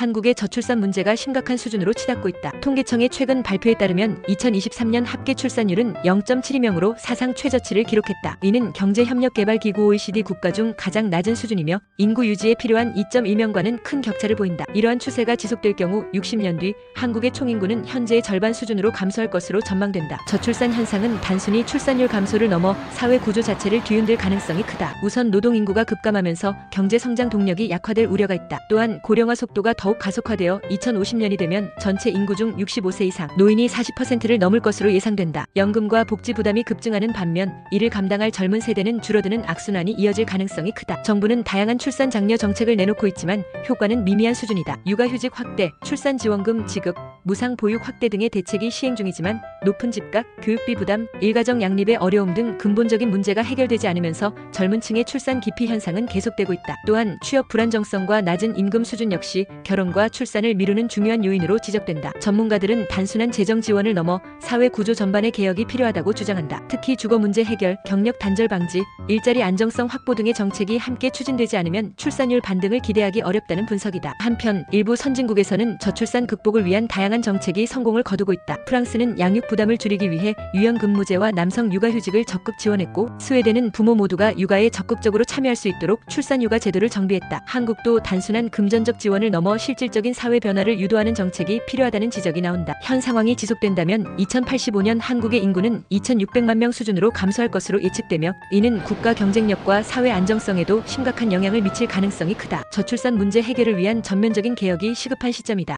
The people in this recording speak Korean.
한국의 저출산 문제가 심각한 수준으로 치닫고 있다. 통계청의 최근 발표에 따르면 2023년 합계 출산율은 0.72명으로 사상 최저치를 기록했다. 이는 경제협력개발기구 OECD 국가 중 가장 낮은 수준이며 인구 유지에 필요한 2.1명과는 큰 격차를 보인다. 이러한 추세가 지속될 경우 60년 뒤 한국의 총인구는 현재의 절반 수준으로 감소할 것으로 전망된다. 저출산 현상은 단순히 출산율 감소를 넘어 사회 구조 자체를 뒤흔들 가능성이 크다. 우선 노동인구가 급감하면서 경제성장 동력이 약화될 우려가 있다. 또한 고령화 속도가 더욱 가속화되어 2050년이 되면 전체 인구 중 65세 이상 노인이 40%를 넘을 것으로 예상된다. 연금과 복지 부담이 급증하는 반면 이를 감당할 젊은 세대는 줄어드는 악순환이 이어질 가능성이 크다. 정부는 다양한 출산 장려 정책을 내놓고 있지만 효과는 미미한 수준이다. 육아휴직 확대, 출산지원금 지급, 무상 보육 확대 등의 대책이 시행 중이지만 높은 집값, 교육비 부담, 일가정 양립의 어려움 등 근본적인 문제가 해결되지 않으면서 젊은 층의 출산 기피 현상은 계속되고 있다. 또한 취업 불안정성과 낮은 임금 수준 역시 결혼과 출산을 미루는 중요한 요인으로 지적된다. 전문가들은 단순한 재정 지원을 넘어 사회 구조 전반의 개혁이 필요하다고 주장한다. 특히 주거 문제 해결, 경력 단절 방지, 일자리 안정성 확보 등의 정책이 함께 추진되지 않으면 출산율 반등을 기대하기 어렵다는 분석이다. 한편 일부 선진국에서는 저출산 극복을 위한 다양한 정책이 성공을 거두고 있다. 프랑스는 양육 부담을 줄이기 위해 유연근무제와 남성 육아휴직을 적극 지원했고, 스웨덴은 부모 모두가 육아에 적극적으로 참여할 수 있도록 출산휴가 제도를 정비했다. 한국도 단순한 금전적 지원을 넘어 실질적인 사회 변화를 유도하는 정책이 필요하다는 지적이 나온다. 현 상황이 지속된다면 2085년 한국의 인구는 2600만 명 수준으로 감소할 것으로 예측되며, 이는 국가 경쟁력과 사회 안정성에도 심각한 영향을 미칠 가능성이 크다. 저출산 문제 해결을 위한 전면적인 개혁이 시급한 시점이다.